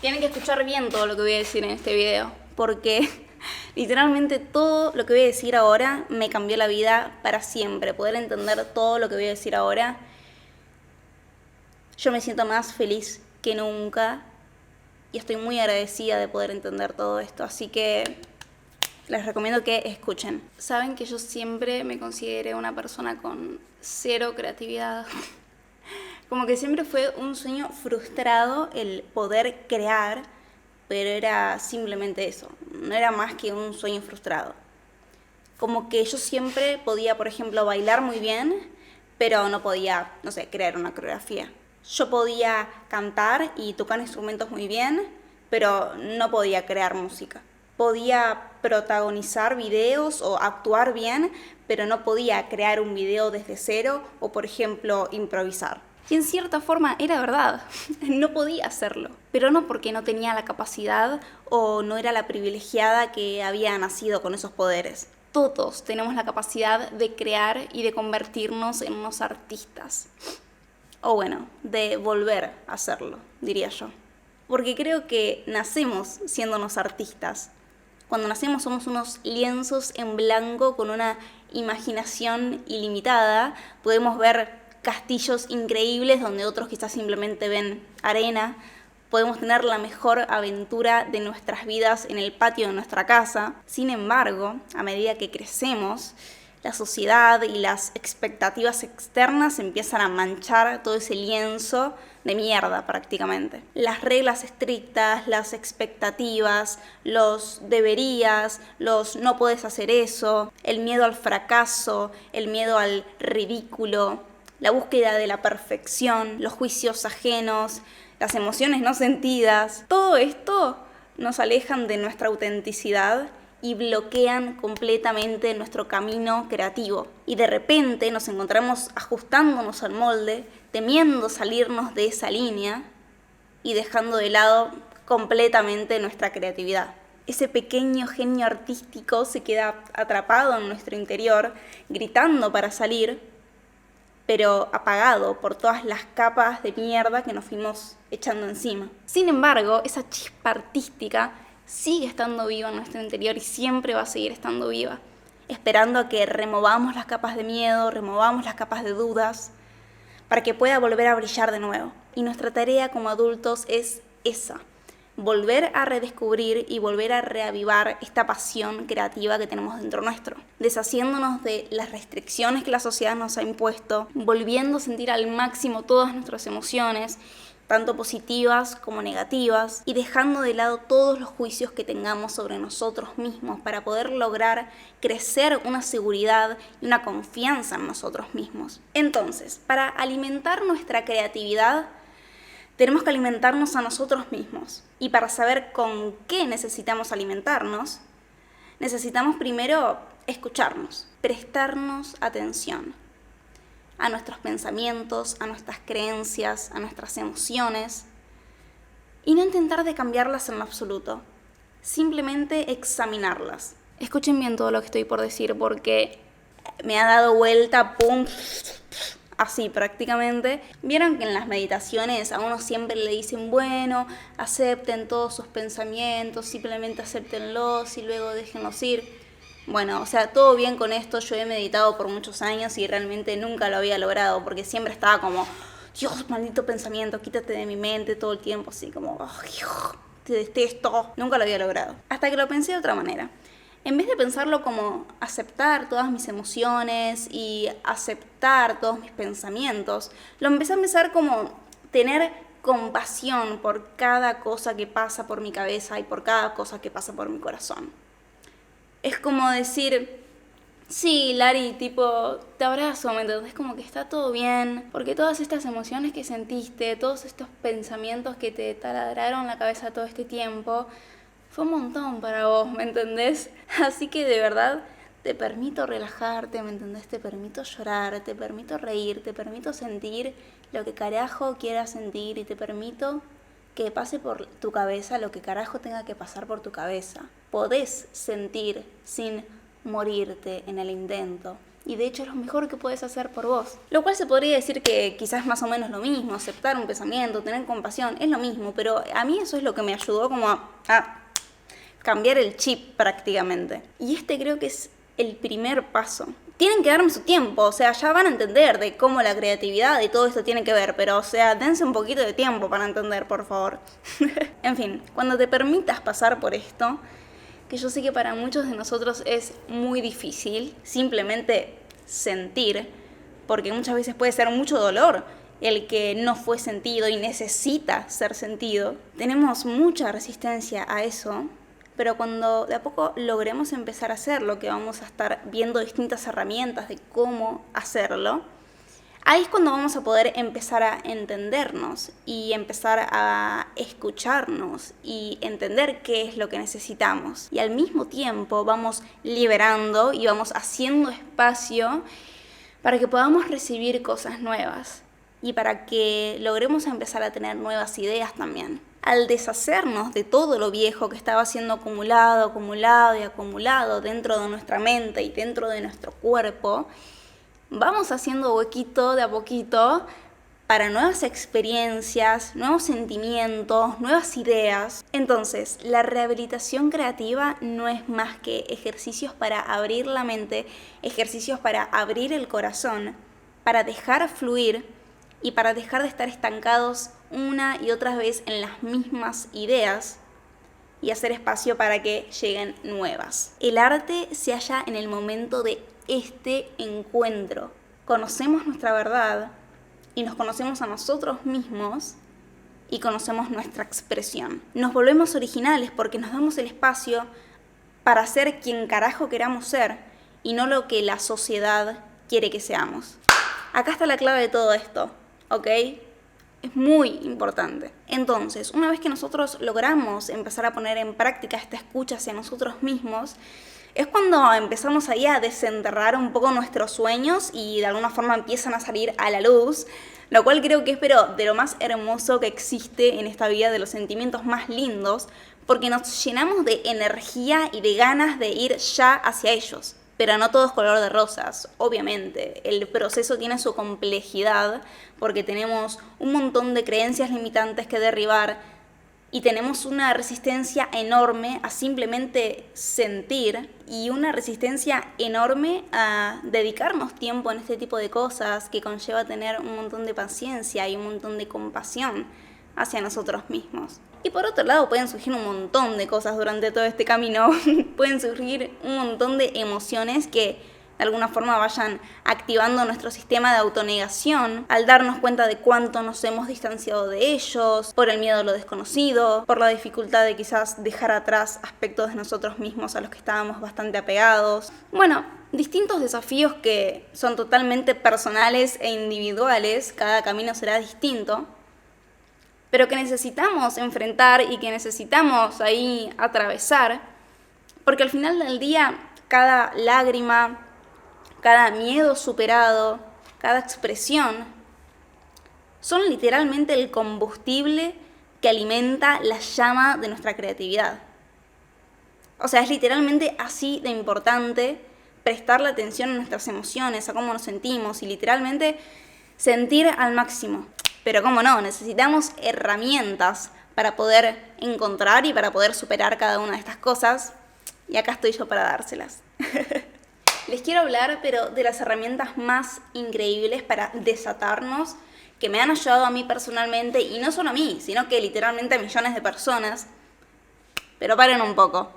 Tienen que escuchar bien todo lo que voy a decir en este video, porque literalmente todo lo que voy a decir ahora me cambió la vida para siempre. Poder entender todo lo que voy a decir ahora, yo me siento más feliz que nunca y estoy muy agradecida de poder entender todo esto, así que les recomiendo que escuchen. Saben que yo siempre me consideré una persona con cero creatividad. Como que siempre fue un sueño frustrado el poder crear, pero era simplemente eso, no era más que un sueño frustrado. Como que yo siempre podía, por ejemplo, bailar muy bien, pero no podía, no sé, crear una coreografía. Yo podía cantar y tocar instrumentos muy bien, pero no podía crear música. Podía protagonizar videos o actuar bien, pero no podía crear un video desde cero o, por ejemplo, improvisar. Y en cierta forma era verdad, no podía hacerlo, pero no porque no tenía la capacidad o no era la privilegiada que había nacido con esos poderes. Todos tenemos la capacidad de crear y de convertirnos en unos artistas. O bueno, de volver a hacerlo, diría yo. Porque creo que nacemos siendo unos artistas. Cuando nacemos somos unos lienzos en blanco con una imaginación ilimitada. Podemos ver castillos increíbles donde otros quizás simplemente ven arena. Podemos tener la mejor aventura de nuestras vidas en el patio de nuestra casa. Sin embargo, a medida que crecemos, la sociedad y las expectativas externas empiezan a manchar todo ese lienzo de mierda prácticamente. Las reglas estrictas, las expectativas, los deberías, los no puedes hacer eso, el miedo al fracaso, el miedo al ridículo, la búsqueda de la perfección, los juicios ajenos, las emociones no sentidas. Todo esto nos alejan de nuestra autenticidad y bloquean completamente nuestro camino creativo. Y de repente nos encontramos ajustándonos al molde, temiendo salirnos de esa línea y dejando de lado completamente nuestra creatividad. Ese pequeño genio artístico se queda atrapado en nuestro interior, gritando para salir, pero apagado por todas las capas de mierda que nos fuimos echando encima. Sin embargo, esa chispa artística sigue estando viva en nuestro interior y siempre va a seguir estando viva, esperando a que removamos las capas de miedo, removamos las capas de dudas, para que pueda volver a brillar de nuevo. Y nuestra tarea como adultos es esa, volver a redescubrir y volver a reavivar esta pasión creativa que tenemos dentro nuestro, deshaciéndonos de las restricciones que la sociedad nos ha impuesto, volviendo a sentir al máximo todas nuestras emociones, tanto positivas como negativas, y dejando de lado todos los juicios que tengamos sobre nosotros mismos para poder lograr crecer una seguridad y una confianza en nosotros mismos. Entonces, para alimentar nuestra creatividad, tenemos que alimentarnos a nosotros mismos. Y para saber con qué necesitamos alimentarnos, necesitamos primero escucharnos, prestarnos atención a nuestros pensamientos, a nuestras creencias, a nuestras emociones, y no intentar de cambiarlas en lo absoluto, simplemente examinarlas. Escuchen bien todo lo que estoy por decir porque me ha dado vuelta, pum, así prácticamente. Vieron que en las meditaciones a uno siempre le dicen, bueno, acepten todos sus pensamientos, simplemente acéptenlos y luego déjenlos ir. Bueno, o sea, todo bien con esto, yo he meditado por muchos años y realmente nunca lo había logrado porque siempre estaba como, Dios, maldito pensamiento, quítate de mi mente todo el tiempo, así como, oh, te detesto. Nunca lo había logrado. Hasta que lo pensé de otra manera. En vez de pensarlo como aceptar todas mis emociones y aceptar todos mis pensamientos, lo empecé a pensar como tener compasión por cada cosa que pasa por mi cabeza y por cada cosa que pasa por mi corazón. Es como decir, sí, Lari, tipo, te abrazo, ¿me entendés? Como que está todo bien, porque todas estas emociones que sentiste, todos estos pensamientos que te taladraron la cabeza todo este tiempo, fue un montón para vos, ¿me entendés? Así que de verdad te permito relajarte, ¿me entendés? Te permito llorar, te permito reír, te permito sentir lo que carajo quieras sentir y te permito que pase por tu cabeza lo que carajo tenga que pasar por tu cabeza. Podés sentir sin morirte en el intento. Y de hecho es lo mejor que puedes hacer por vos. Lo cual se podría decir que quizás más o menos lo mismo, aceptar un pensamiento, tener compasión, es lo mismo, pero a mí eso es lo que me ayudó como a cambiar el chip prácticamente. Y este creo que es el primer paso. Tienen que darme su tiempo, o sea, ya van a entender de cómo la creatividad y todo esto tiene que ver, pero o sea, dense un poquito de tiempo para entender, por favor. En fin, cuando te permitas pasar por esto, que yo sé que para muchos de nosotros es muy difícil simplemente sentir, porque muchas veces puede ser mucho dolor el que no fue sentido y necesita ser sentido. Tenemos mucha resistencia a eso, pero cuando de a poco logremos empezar a hacerlo, que vamos a estar viendo distintas herramientas de cómo hacerlo, ahí es cuando vamos a poder empezar a entendernos y empezar a escucharnos y entender qué es lo que necesitamos. Y al mismo tiempo vamos liberando y vamos haciendo espacio para que podamos recibir cosas nuevas y para que logremos empezar a tener nuevas ideas también. Al deshacernos de todo lo viejo que estaba siendo acumulado dentro de nuestra mente y dentro de nuestro cuerpo, vamos haciendo huequito de a poquito para nuevas experiencias, nuevos sentimientos, nuevas ideas. Entonces, la rehabilitación creativa no es más que ejercicios para abrir la mente, ejercicios para abrir el corazón, para dejar fluir y para dejar de estar estancados una y otra vez en las mismas ideas y hacer espacio para que lleguen nuevas. El arte se halla en el momento de este encuentro. Conocemos nuestra verdad y nos conocemos a nosotros mismos y conocemos nuestra expresión. Nos volvemos originales porque nos damos el espacio para ser quien carajo queramos ser y no lo que la sociedad quiere que seamos. Acá está la clave de todo esto, ¿ok? Es muy importante. Entonces, una vez que nosotros logramos empezar a poner en práctica esta escucha hacia nosotros mismos, es cuando empezamos ahí a desenterrar un poco nuestros sueños y de alguna forma empiezan a salir a la luz, lo cual creo que es pero de lo más hermoso que existe en esta vida, de los sentimientos más lindos, porque nos llenamos de energía y de ganas de ir ya hacia ellos. Pero no todo es color de rosas, obviamente. El proceso tiene su complejidad porque tenemos un montón de creencias limitantes que derribar y tenemos una resistencia enorme a simplemente sentir y una resistencia enorme a dedicarnos tiempo en este tipo de cosas que conlleva tener un montón de paciencia y un montón de compasión hacia nosotros mismos. Y por otro lado pueden surgir un montón de cosas durante todo este camino, pueden surgir un montón de emociones que de alguna forma vayan activando nuestro sistema de autonegación al darnos cuenta de cuánto nos hemos distanciado de ellos, por el miedo a lo desconocido, por la dificultad de quizás dejar atrás aspectos de nosotros mismos a los que estábamos bastante apegados. Bueno, distintos desafíos que son totalmente personales e individuales, cada camino será distinto, pero que necesitamos enfrentar y que necesitamos ahí atravesar, porque al final del día cada lágrima, cada miedo superado, cada expresión, son literalmente el combustible que alimenta la llama de nuestra creatividad. O sea, es literalmente así de importante prestarle atención a nuestras emociones, a cómo nos sentimos y literalmente sentir al máximo. Pero cómo no, necesitamos herramientas para poder encontrar y para poder superar cada una de estas cosas. Y acá estoy yo para dárselas. Les quiero hablar, pero de las herramientas más increíbles para desatarnos, que me han ayudado a mí personalmente, y no solo a mí, sino que literalmente a millones de personas. Pero paren un poco.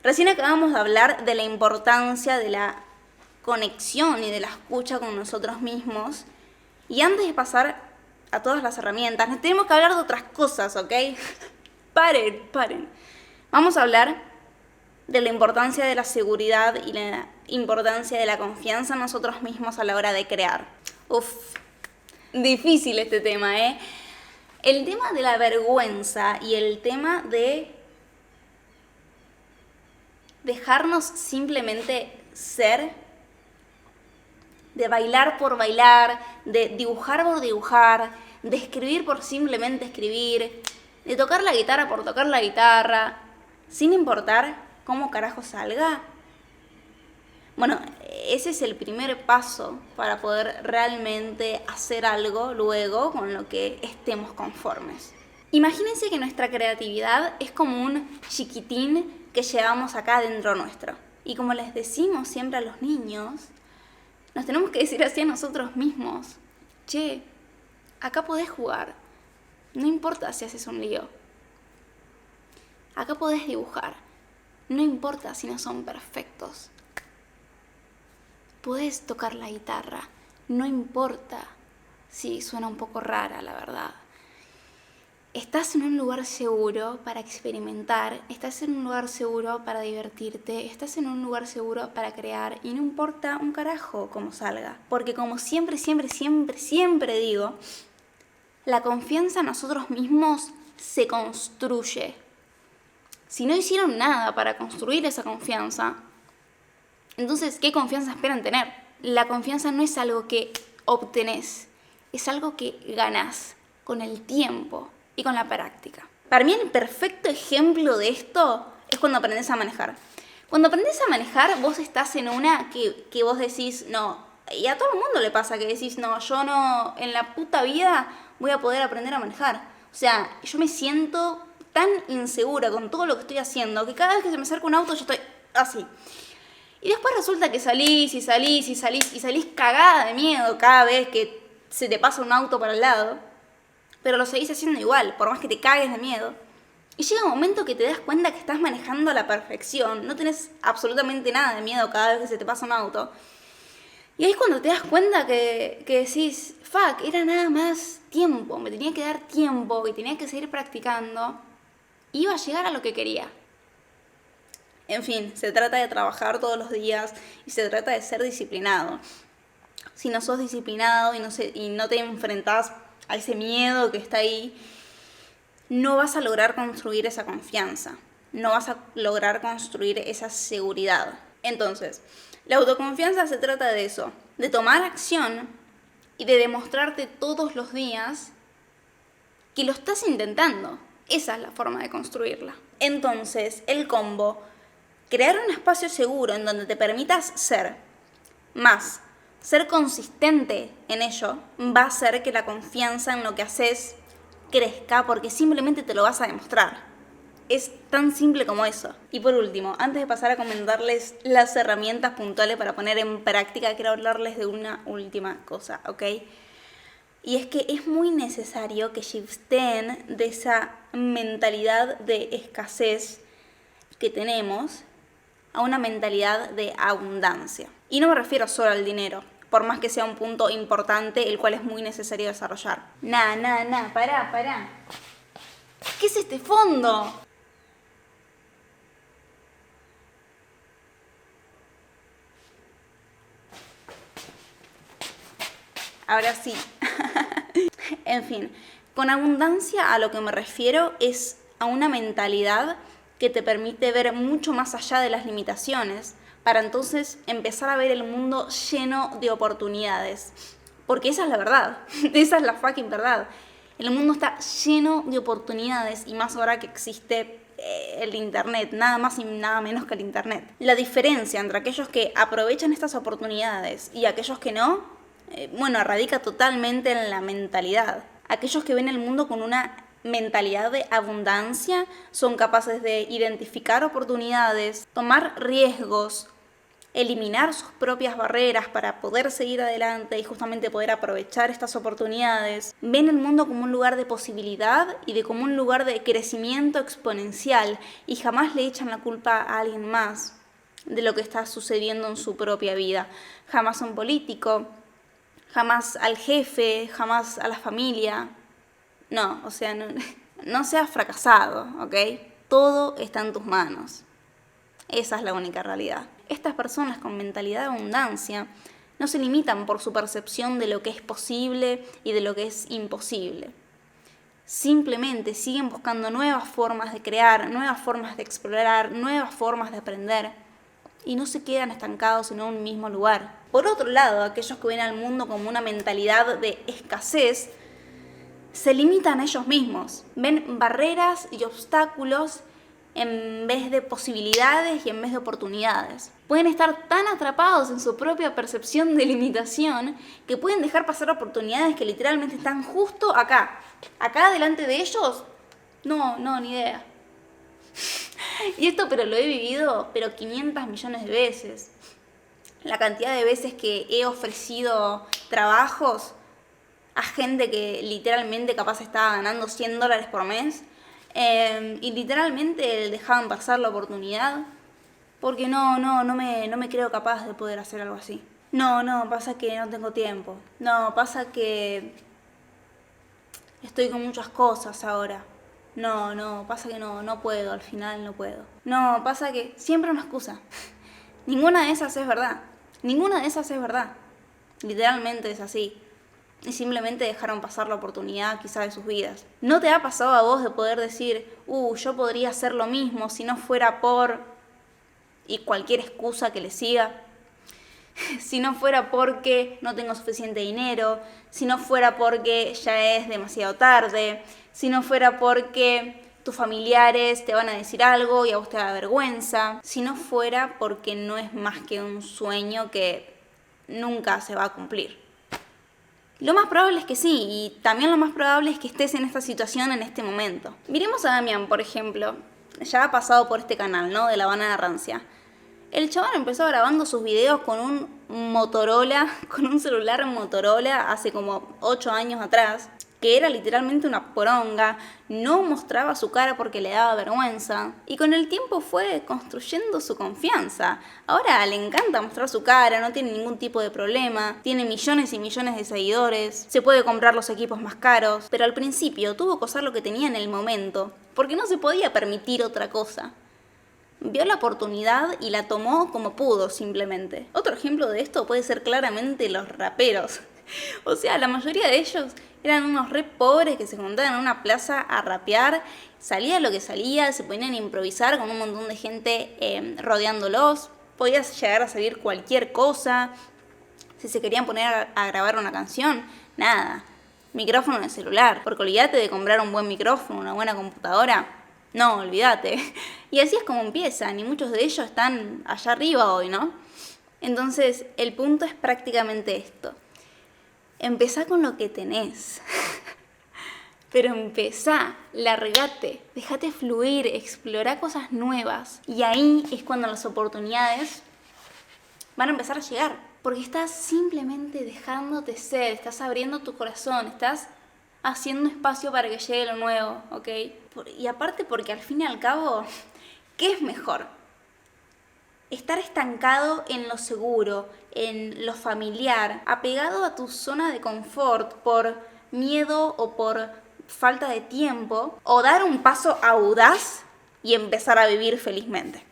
Recién acabamos de hablar de la importancia de la conexión y de la escucha con nosotros mismos. Y antes de pasar a todas las herramientas, tenemos que hablar de otras cosas, ¿ok? Paren. Vamos a hablar de la importancia de la seguridad y la importancia de la confianza en nosotros mismos a la hora de crear. Difícil este tema, ¿eh? El tema de la vergüenza y el tema de dejarnos simplemente ser, de bailar por bailar, de dibujar por dibujar, de escribir por simplemente escribir, de tocar la guitarra por tocar la guitarra, sin importar cómo carajo salga. Bueno, ese es el primer paso para poder realmente hacer algo luego con lo que estemos conformes. Imagínense que nuestra creatividad es como un chiquitín que llevamos acá dentro nuestro. Y como les decimos siempre a los niños, nos tenemos que decir así a nosotros mismos: che, acá podés jugar, no importa si haces un lío. Acá podés dibujar, no importa si no son perfectos. Podés tocar la guitarra, no importa si suena un poco rara, la verdad. Estás en un lugar seguro para experimentar, estás en un lugar seguro para divertirte, estás en un lugar seguro para crear y no importa un carajo cómo salga. Porque como siempre digo, la confianza en nosotros mismos se construye. Si no hicieron nada para construir esa confianza, entonces, ¿qué confianza esperan tener? La confianza no es algo que obtenés, es algo que ganás con el tiempo y con la práctica. Para mí el perfecto ejemplo de esto es cuando aprendes a manejar. Cuando aprendes a manejar, vos estás en una que vos decís, no, y a todo el mundo le pasa que decís, no, yo no, en la puta vida voy a poder aprender a manejar. O sea, yo me siento tan insegura con todo lo que estoy haciendo que cada vez que se me acerca un auto yo estoy así. Y después resulta que salís cagada de miedo cada vez que se te pasa un auto para el lado, pero lo seguís haciendo igual, por más que te cagues de miedo. Y llega un momento que te das cuenta que estás manejando a la perfección, no tenés absolutamente nada de miedo cada vez que se te pasa un auto. Y ahí es cuando te das cuenta que decís, fuck, era nada más tiempo, me tenía que dar tiempo y tenía que seguir practicando. Y iba a llegar a lo que quería. En fin, se trata de trabajar todos los días y se trata de ser disciplinado. Si no sos disciplinado y no te enfrentás a ese miedo que está ahí, no vas a lograr construir esa confianza, no vas a lograr construir esa seguridad. Entonces, la autoconfianza se trata de eso, de tomar acción y de demostrarte todos los días que lo estás intentando. Esa es la forma de construirla. Entonces, el combo: crear un espacio seguro en donde te permitas ser, más ser consistente en ello, va a hacer que la confianza en lo que haces crezca porque simplemente te lo vas a demostrar. Es tan simple como eso. Y por último, antes de pasar a comentarles las herramientas puntuales para poner en práctica, quiero hablarles de una última cosa, ¿ok? Y es que es muy necesario que shiften de esa mentalidad de escasez que tenemos a una mentalidad de abundancia. Y no me refiero solo al dinero, por más que sea un punto importante, el cual es muy necesario desarrollar. Pará. ¿Qué es este fondo? Ahora sí. En fin, con abundancia a lo que me refiero es a una mentalidad que te permite ver mucho más allá de las limitaciones, para entonces empezar a ver el mundo lleno de oportunidades. Porque esa es la verdad, esa es la fucking verdad. El mundo está lleno de oportunidades y más ahora que existe el internet, nada más y nada menos que el internet. La diferencia entre aquellos que aprovechan estas oportunidades y aquellos que no, radica totalmente en la mentalidad. Aquellos que ven el mundo con una mentalidad de abundancia son capaces de identificar oportunidades, tomar riesgos, eliminar sus propias barreras para poder seguir adelante y justamente poder aprovechar estas oportunidades. Ven el mundo como un lugar de posibilidad y de como un lugar de crecimiento exponencial y jamás le echan la culpa a alguien más de lo que está sucediendo en su propia vida. Jamás a un político, jamás al jefe, jamás a la familia. No, o sea, no seas fracasado, ¿ok? Todo está en tus manos. Esa es la única realidad. Estas personas con mentalidad de abundancia no se limitan por su percepción de lo que es posible y de lo que es imposible. Simplemente siguen buscando nuevas formas de crear, nuevas formas de explorar, nuevas formas de aprender y no se quedan estancados en un mismo lugar. Por otro lado, aquellos que ven al mundo como una mentalidad de escasez se limitan a ellos mismos, ven barreras y obstáculos en vez de posibilidades y en vez de oportunidades. Pueden estar tan atrapados en su propia percepción de limitación que pueden dejar pasar oportunidades que literalmente están justo acá. Acá delante de ellos, no, ni idea. Y esto pero lo he vivido 500 millones de veces. La cantidad de veces que he ofrecido trabajos a gente que literalmente capaz estaba ganando $100 por mes y literalmente dejaban pasar la oportunidad porque no me creo capaz de poder hacer algo así. No, pasa que no tengo tiempo. No, pasa que estoy con muchas cosas ahora. No, pasa que no puedo, al final no puedo. No, pasa que siempre una excusa. Ninguna de esas es verdad. Ninguna de esas es verdad. Literalmente es así. Y simplemente dejaron pasar la oportunidad quizá de sus vidas. ¿No te ha pasado a vos de poder decir, yo podría hacer lo mismo si no fuera por... y cualquier excusa que le siga? Si no fuera porque no tengo suficiente dinero, si no fuera porque ya es demasiado tarde, si no fuera porque tus familiares te van a decir algo y a vos te da vergüenza, si no fuera porque no es más que un sueño que nunca se va a cumplir. Lo más probable es que sí, y también lo más probable es que estés en esta situación en este momento. Miremos a Damián, por ejemplo. Ya ha pasado por este canal, ¿no? De La Banana Rancia. El chabón empezó grabando sus videos con un Motorola, con un celular Motorola hace como 8 años atrás, que era literalmente una poronga, no mostraba su cara porque le daba vergüenza, y con el tiempo fue construyendo su confianza. Ahora le encanta mostrar su cara, no tiene ningún tipo de problema, tiene millones y millones de seguidores, se puede comprar los equipos más caros, pero al principio tuvo que usar lo que tenía en el momento, porque no se podía permitir otra cosa. Vio la oportunidad y la tomó como pudo, simplemente. Otro ejemplo de esto puede ser claramente los raperos. O sea, la mayoría de ellos eran unos re pobres que se juntaban en una plaza a rapear, salía lo que salía, se ponían a improvisar con un montón de gente rodeándolos, podía llegar a salir cualquier cosa. Si se querían poner a grabar una canción, nada, micrófono en el celular, porque olvídate de comprar un buen micrófono, una buena computadora. No, olvídate. Y así es como empiezan, y muchos de ellos están allá arriba hoy, ¿no? Entonces, el punto es prácticamente esto. Empezá con lo que tenés. Pero empezá, largate, déjate fluir, explorá cosas nuevas. Y ahí es cuando las oportunidades van a empezar a llegar. Porque estás simplemente dejándote ser, estás abriendo tu corazón, estás haciendo espacio para que llegue lo nuevo, ¿ok? Y aparte porque al fin y al cabo, ¿qué es mejor? Estar estancado en lo seguro, en lo familiar, apegado a tu zona de confort por miedo o por falta de tiempo, o dar un paso audaz y empezar a vivir felizmente.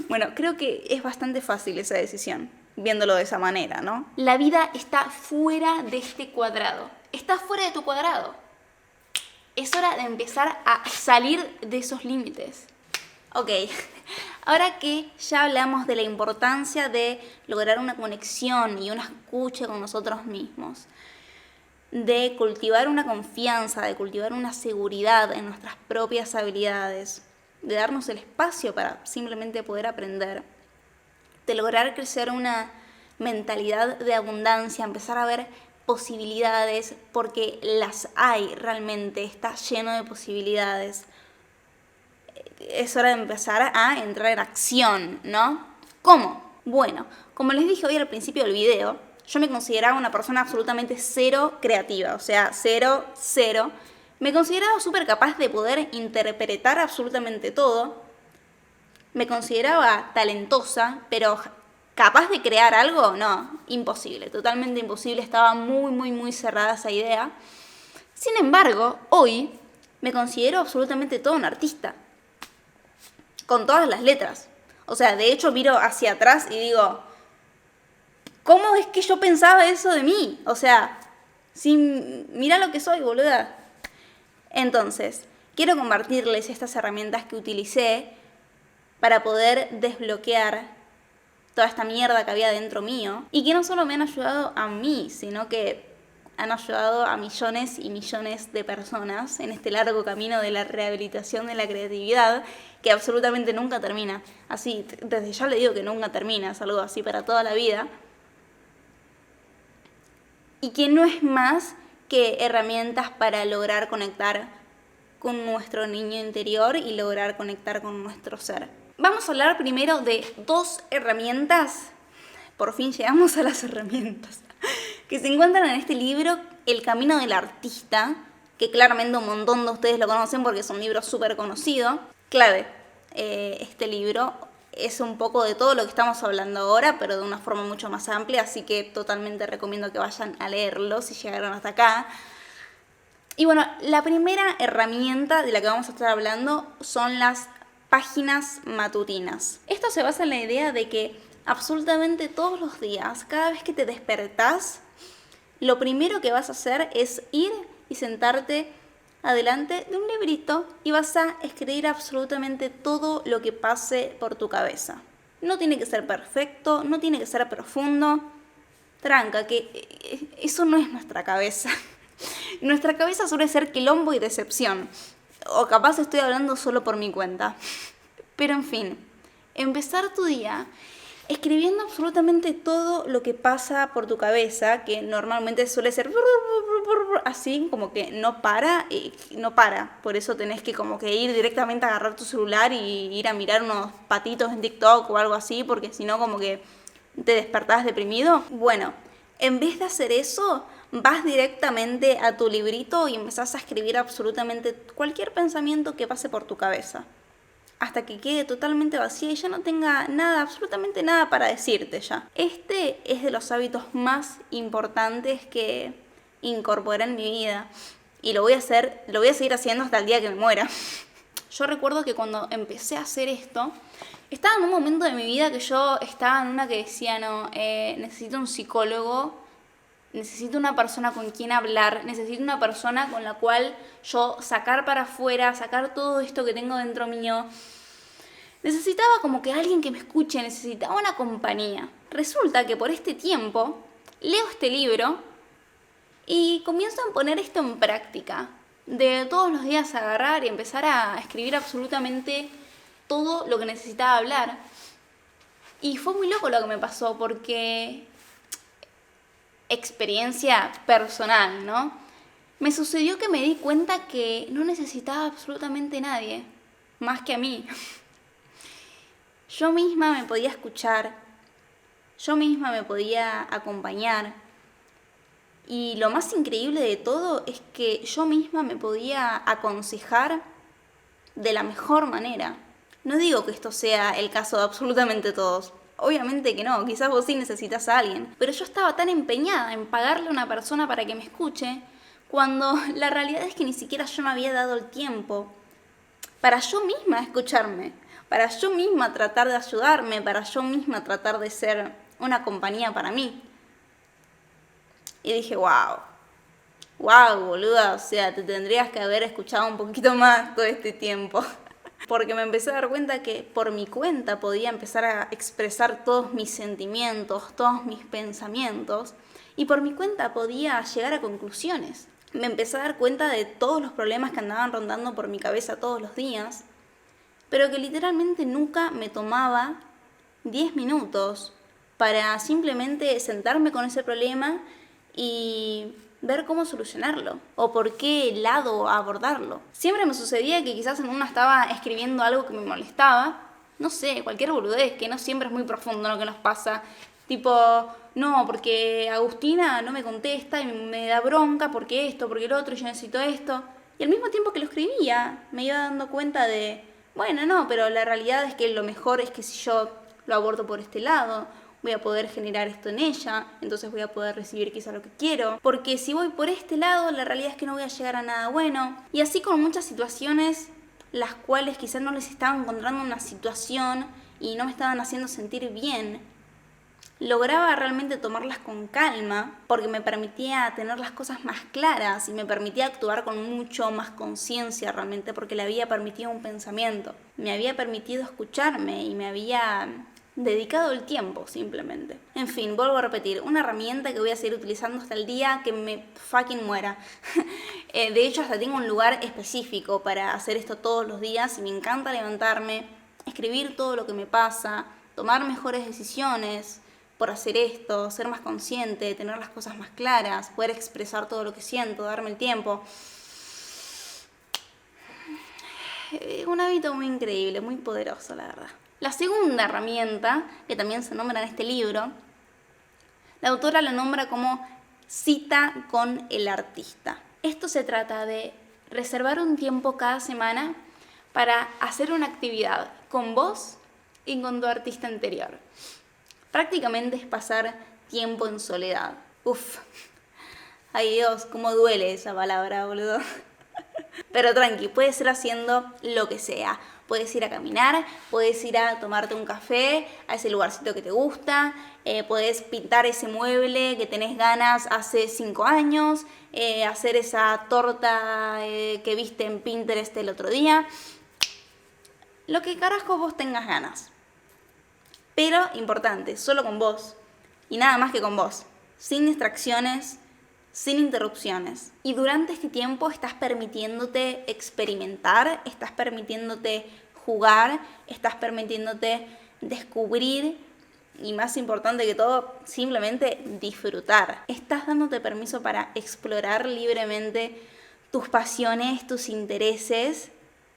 Bueno, creo que es bastante fácil esa decisión, viéndolo de esa manera, ¿no? La vida está fuera de este cuadrado. Está fuera de tu cuadrado. Es hora de empezar a salir de esos límites. Ok, ahora que ya hablamos de la importancia de lograr una conexión y una escucha con nosotros mismos, de cultivar una confianza, de cultivar una seguridad en nuestras propias habilidades, de darnos el espacio para simplemente poder aprender, de lograr crecer una mentalidad de abundancia, empezar a ver posibilidades, porque las hay realmente, está lleno de posibilidades. Es hora de empezar a entrar en acción, ¿no? ¿Cómo? Bueno, como les dije hoy al principio del video, yo me consideraba una persona absolutamente cero creativa, o sea, cero. Me consideraba súper capaz de poder interpretar absolutamente todo. Me consideraba talentosa, pero capaz de crear algo, no, imposible, totalmente imposible, estaba muy cerrada esa idea. Sin embargo, hoy me considero absolutamente todo un artista, con todas las letras. O sea, de hecho miro hacia atrás y digo, ¿cómo es que yo pensaba eso de mí? O sea, mirá lo que soy, boluda. Entonces, quiero compartirles estas herramientas que utilicé para poder desbloquear toda esta mierda que había dentro mío y que no solo me han ayudado a mí, sino que han ayudado a millones y millones de personas en este largo camino de la rehabilitación de la creatividad que absolutamente nunca termina. Así, desde ya le digo que nunca termina, es algo así para toda la vida. Y que no es más que herramientas para lograr conectar con nuestro niño interior y lograr conectar con nuestro ser. Vamos a hablar primero de 2 herramientas. Por fin llegamos a las herramientas que se encuentran en este libro, El Camino del Artista, que claramente un montón de ustedes lo conocen porque es un libro súper conocido. Clave, este libro es un poco de todo lo que estamos hablando ahora, pero de una forma mucho más amplia, así que totalmente recomiendo que vayan a leerlo si llegaron hasta acá. Y bueno, la primera herramienta de la que vamos a estar hablando son las páginas matutinas. Esto se basa en la idea de que absolutamente todos los días, cada vez que te despertás, lo primero que vas a hacer es ir y sentarte adelante de un librito y vas a escribir absolutamente todo lo que pase por tu cabeza. No tiene que ser perfecto, no tiene que ser profundo. Tranca, que eso no es nuestra cabeza. Nuestra cabeza suele ser quilombo y decepción. O capaz estoy hablando solo por mi cuenta. Pero en fin, empezar tu día escribiendo absolutamente todo lo que pasa por tu cabeza, que normalmente suele ser así, como que no para. Por eso tenés que como que ir directamente a agarrar tu celular y ir a mirar unos patitos en TikTok o algo así, porque si no como que te despertás deprimido. Bueno, en vez de hacer eso, vas directamente a tu librito y empezás a escribir absolutamente cualquier pensamiento que pase por tu cabeza, hasta que quede totalmente vacía y ya no tenga nada, absolutamente nada para decirte ya. Este es de los hábitos más importantes que incorporé en mi vida y lo voy a seguir haciendo hasta el día que me muera. Yo recuerdo que cuando empecé a hacer esto, estaba en un momento de mi vida que yo estaba en una que decía, no, necesito un psicólogo, necesito una persona con quien hablar, necesito una persona con la cual yo sacar para afuera, sacar todo esto que tengo dentro mío. Necesitaba como que alguien que me escuche, necesitaba una compañía. Resulta que por este tiempo leo este libro y comienzo a poner esto en práctica. De todos los días agarrar y empezar a escribir absolutamente todo lo que necesitaba hablar. Y fue muy loco lo que me pasó porque experiencia personal, ¿no? Me sucedió que me di cuenta que no necesitaba absolutamente nadie, más que a mí. Yo misma me podía escuchar, yo misma me podía acompañar. Y lo más increíble de todo es que yo misma me podía aconsejar de la mejor manera. No digo que esto sea el caso de absolutamente todos. Obviamente que no, quizás vos sí necesitas a alguien. Pero yo estaba tan empeñada en pagarle a una persona para que me escuche, cuando la realidad es que ni siquiera yo me había dado el tiempo para yo misma escucharme, para yo misma tratar de ayudarme, para yo misma tratar de ser una compañía para mí. Y dije, wow, boluda, o sea, te tendrías que haber escuchado un poquito más todo este tiempo. Porque me empecé a dar cuenta que por mi cuenta podía empezar a expresar todos mis sentimientos, todos mis pensamientos, y por mi cuenta podía llegar a conclusiones. Me empecé a dar cuenta de todos los problemas que andaban rondando por mi cabeza todos los días, pero que literalmente nunca me tomaba 10 minutos para simplemente sentarme con ese problema y ver cómo solucionarlo o por qué lado abordarlo. Siempre me sucedía que quizás en una estaba escribiendo algo que me molestaba, no sé, cualquier boludez, que no siempre es muy profundo lo que nos pasa. Tipo, no, porque Agustina no me contesta y me da bronca porque esto, porque el otro, yo necesito esto. Y al mismo tiempo que lo escribía, me iba dando cuenta de, bueno, no, pero la realidad es que lo mejor es que si yo lo abordo por este lado, voy a poder generar esto en ella, entonces voy a poder recibir quizá lo que quiero. Porque si voy por este lado, la realidad es que no voy a llegar a nada bueno. Y así con muchas situaciones, las cuales quizás no les estaba encontrando una situación y no me estaban haciendo sentir bien, lograba realmente tomarlas con calma porque me permitía tener las cosas más claras y me permitía actuar con mucho más conciencia realmente porque le había permitido un pensamiento. Me había permitido escucharme y me había dedicado el tiempo, simplemente. En fin, vuelvo a repetir, una herramienta que voy a seguir utilizando hasta el día que me fucking muera. De hecho, hasta tengo un lugar específico para hacer esto todos los días y me encanta levantarme, escribir todo lo que me pasa, tomar mejores decisiones por hacer esto, ser más consciente, tener las cosas más claras, poder expresar todo lo que siento, darme el tiempo. Un hábito muy increíble, muy poderoso, la verdad. La segunda herramienta, que también se nombra en este libro, la autora lo nombra como cita con el artista. Esto se trata de reservar un tiempo cada semana para hacer una actividad con vos y con tu artista interior. Prácticamente es pasar tiempo en soledad. Uf, ay Dios, cómo duele esa palabra, boludo. Pero tranqui, puedes ir haciendo lo que sea. Puedes ir a caminar, puedes ir a tomarte un café a ese lugarcito que te gusta, puedes pintar ese mueble que tenés ganas hace 5 años, hacer esa torta que viste en Pinterest el otro día. Lo que carajo vos tengas ganas. Pero, importante, solo con vos y nada más que con vos. Sin distracciones, sin interrupciones. Y durante este tiempo estás permitiéndote experimentar, estás permitiéndote jugar, estás permitiéndote descubrir y, más importante que todo, simplemente disfrutar. Estás dándote permiso para explorar libremente tus pasiones, tus intereses,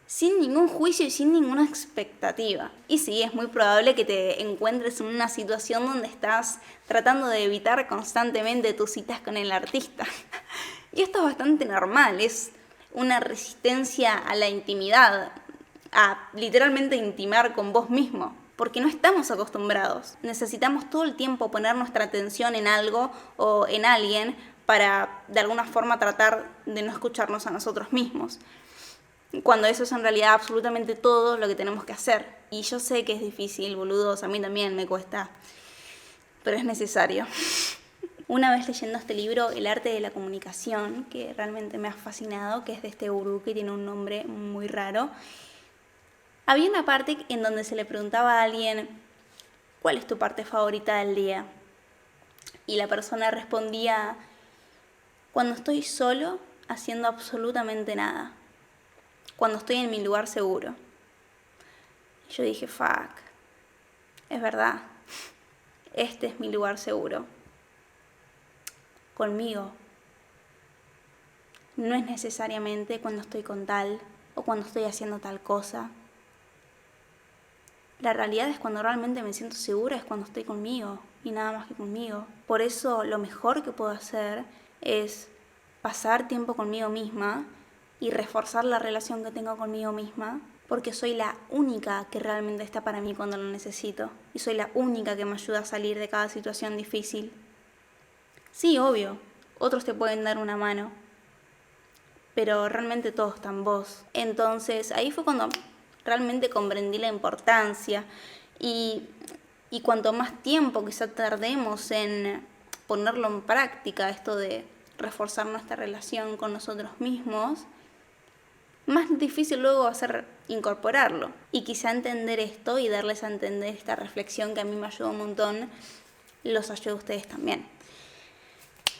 sin ningún juicio y sin ninguna expectativa. Y sí, es muy probable que te encuentres en una situación donde estás tratando de evitar constantemente tus citas con el artista. Y esto es bastante normal, es una resistencia a la intimidad, a literalmente intimar con vos mismo, porque no estamos acostumbrados. Necesitamos todo el tiempo poner nuestra atención en algo o en alguien para de alguna forma tratar de no escucharnos a nosotros mismos, cuando eso es en realidad absolutamente todo lo que tenemos que hacer. Y yo sé que es difícil, boludos, a mí también me cuesta, pero es necesario. Una vez leyendo este libro, El arte de la comunicación, que realmente me ha fascinado, que es de este gurú que tiene un nombre muy raro, había una parte en donde se le preguntaba a alguien, ¿cuál es tu parte favorita del día? Y la persona respondía, cuando estoy solo haciendo absolutamente nada. Cuando estoy en mi lugar seguro. Yo dije, fuck, es verdad, este es mi lugar seguro. Conmigo. No es necesariamente cuando estoy con tal o cuando estoy haciendo tal cosa. La realidad es cuando realmente me siento segura, es cuando estoy conmigo y nada más que conmigo. Por eso lo mejor que puedo hacer es pasar tiempo conmigo misma y reforzar la relación que tengo conmigo misma, porque soy la única que realmente está para mí cuando lo necesito y soy la única que me ayuda a salir de cada situación difícil. Sí, obvio, otros te pueden dar una mano, pero realmente todo está en vos. Entonces ahí fue cuando realmente comprendí la importancia y cuanto más tiempo quizá tardemos en ponerlo en práctica, esto de reforzar nuestra relación con nosotros mismos, más difícil luego va a ser incorporarlo. Y quizá entender esto y darles a entender esta reflexión que a mí me ayudó un montón, los ayude a ustedes también.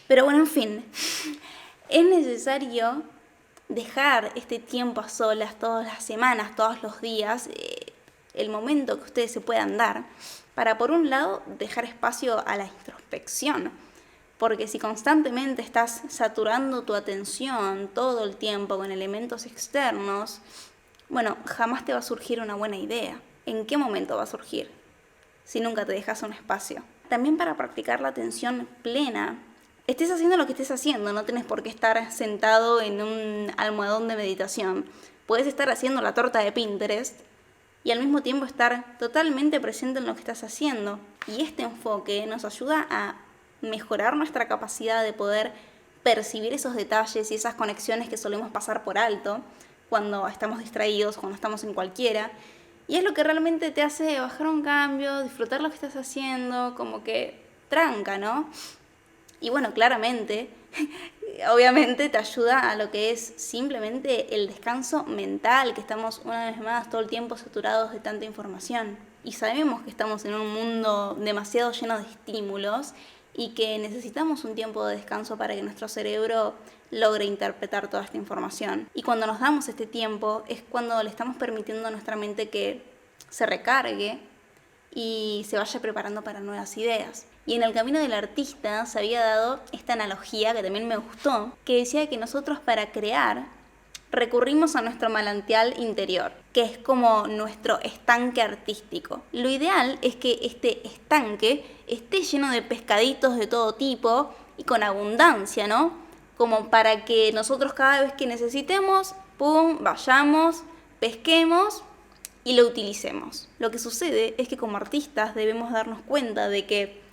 Pero bueno, en fin, es necesario dejar este tiempo a solas todas las semanas, todos los días, el momento que ustedes se puedan dar, para por un lado dejar espacio a la introspección. Porque si constantemente estás saturando tu atención todo el tiempo con elementos externos, bueno, jamás te va a surgir una buena idea. ¿En qué momento va a surgir? Si nunca te dejas un espacio. También para practicar la atención plena, estés haciendo lo que estés haciendo, no tenés por qué estar sentado en un almohadón de meditación. Puedes estar haciendo la torta de Pinterest y al mismo tiempo estar totalmente presente en lo que estás haciendo. Y este enfoque nos ayuda a mejorar nuestra capacidad de poder percibir esos detalles y esas conexiones que solemos pasar por alto cuando estamos distraídos, cuando estamos en cualquiera. Y es lo que realmente te hace bajar un cambio, disfrutar lo que estás haciendo, como que tranca, ¿no? Y bueno, claramente, obviamente te ayuda a lo que es simplemente el descanso mental, que estamos una vez más todo el tiempo saturados de tanta información. y sabemos que estamos en un mundo demasiado lleno de estímulos y que necesitamos un tiempo de descanso para que nuestro cerebro logre interpretar toda esta información. Y cuando nos damos este tiempo es cuando le estamos permitiendo a nuestra mente que se recargue y se vaya preparando para nuevas ideas. Y en el camino del artista se había dado esta analogía que también me gustó, que decía que nosotros para crear recurrimos a nuestro manantial interior, que es como nuestro estanque artístico. Lo ideal es que este estanque esté lleno de pescaditos de todo tipo y con abundancia, ¿no? Como para que nosotros cada vez que necesitemos, ¡pum!, vayamos, pesquemos y lo utilicemos. Lo que sucede es que como artistas debemos darnos cuenta de que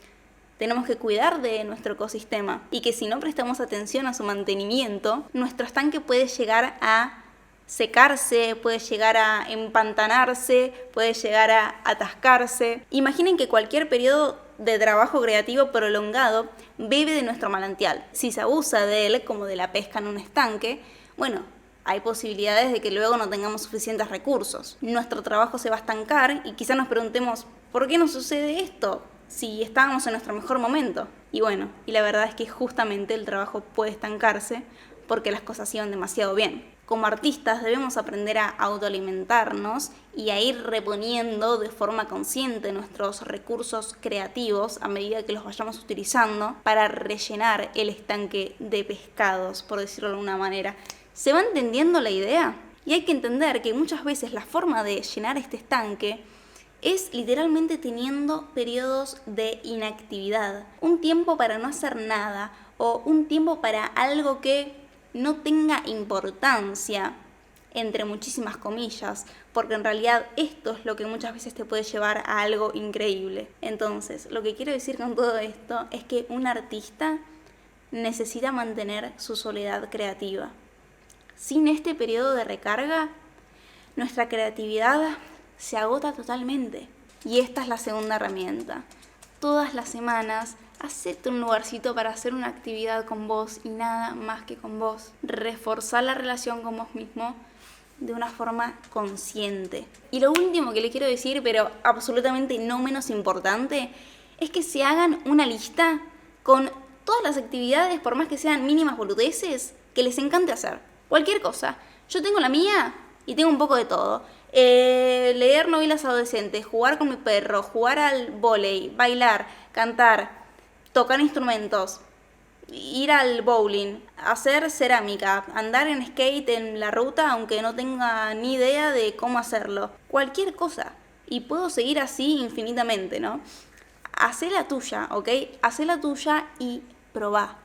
tenemos que cuidar de nuestro ecosistema y que si no prestamos atención a su mantenimiento, nuestro estanque puede llegar a secarse, puede llegar a empantanarse, puede llegar a atascarse. Imaginen que cualquier periodo de trabajo creativo prolongado bebe de nuestro manantial. Si se abusa de él, como de la pesca en un estanque, bueno, hay posibilidades de que luego no tengamos suficientes recursos. Nuestro trabajo se va a estancar y quizás nos preguntemos, ¿por qué nos sucede esto si estábamos en nuestro mejor momento? Y bueno, y la verdad es que justamente el trabajo puede estancarse porque las cosas iban demasiado bien. Como artistas debemos aprender a autoalimentarnos y a ir reponiendo de forma consciente nuestros recursos creativos a medida que los vayamos utilizando para rellenar el estanque de pescados, por decirlo de alguna manera. ¿Se va entendiendo la idea? Y hay que entender que muchas veces la forma de llenar este estanque es literalmente teniendo periodos de inactividad, un tiempo para no hacer nada o un tiempo para algo que no tenga importancia, entre muchísimas comillas, porque en realidad esto es lo que muchas veces te puede llevar a algo increíble. Entonces, lo que quiero decir con todo esto es que un artista necesita mantener su soledad creativa. Sin este periodo de recarga, nuestra creatividad se agota totalmente. Y esta es la segunda herramienta. Todas las semanas, hacete un lugarcito para hacer una actividad con vos y nada más que con vos. Reforzar la relación con vos mismo de una forma consciente. Y lo último que le quiero decir, pero absolutamente no menos importante, es que se hagan una lista con todas las actividades, por más que sean mínimas boludeces, que les encante hacer. Cualquier cosa. Yo tengo la mía y tengo un poco de todo. Leer novelas adolescentes, jugar con mi perro, jugar al vóley, bailar, cantar, tocar instrumentos, ir al bowling, hacer cerámica, andar en skate en la ruta aunque no tenga ni idea de cómo hacerlo. Cualquier cosa. Y puedo seguir así infinitamente, ¿no? Hacé la tuya, ¿ok? Hacé la tuya y probá.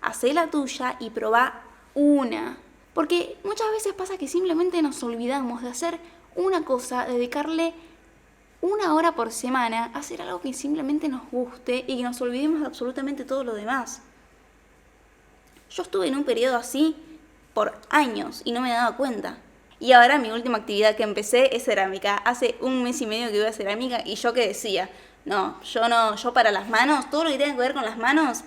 Hacé la tuya y probá una. Porque muchas veces pasa que simplemente nos olvidamos de hacer una cosa, dedicarle 1 hora por semana a hacer algo que simplemente nos guste y que nos olvidemos de absolutamente todo lo demás. Yo estuve en un periodo así por años y no me daba cuenta. Y ahora mi última actividad que empecé es cerámica. Hace 1 mes y medio que voy a cerámica y yo que decía, yo para las manos, todo lo que tenga que ver con las manos,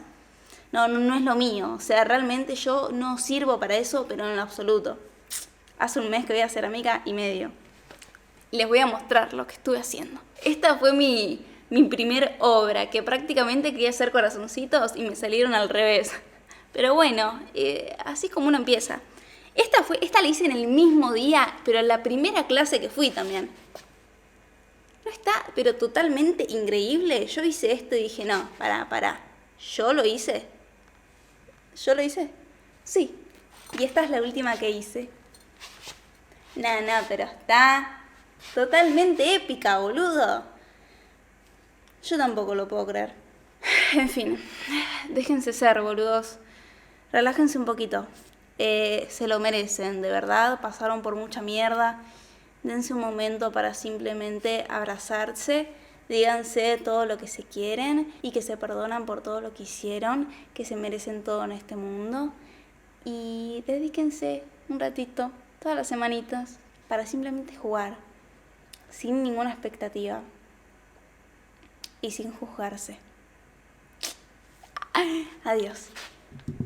no es lo mío. O sea, realmente yo no sirvo para eso, pero en lo absoluto. Hace 1 mes que voy a cerámica y medio. Les voy a mostrar lo que estuve haciendo. Esta fue mi primer obra, que prácticamente quería hacer corazoncitos y me salieron al revés. Pero bueno, así es como uno empieza. Esta la hice en el mismo día, pero en la primera clase que fui también. ¿No está, pero totalmente increíble? Yo hice esto y dije, no, pará. ¿Yo lo hice? Sí. Y esta es la última que hice. No, pero está totalmente épica, boludo. Yo tampoco lo puedo creer. En fin, déjense ser, boludos. Relájense un poquito. Se lo merecen, de verdad. Pasaron por mucha mierda. Dense un momento para simplemente abrazarse. Díganse todo lo que se quieren y que se perdonan por todo lo que hicieron, que se merecen todo en este mundo. Y dedíquense un ratito, todas las semanitas, para simplemente jugar, sin ninguna expectativa y sin juzgarse. Adiós.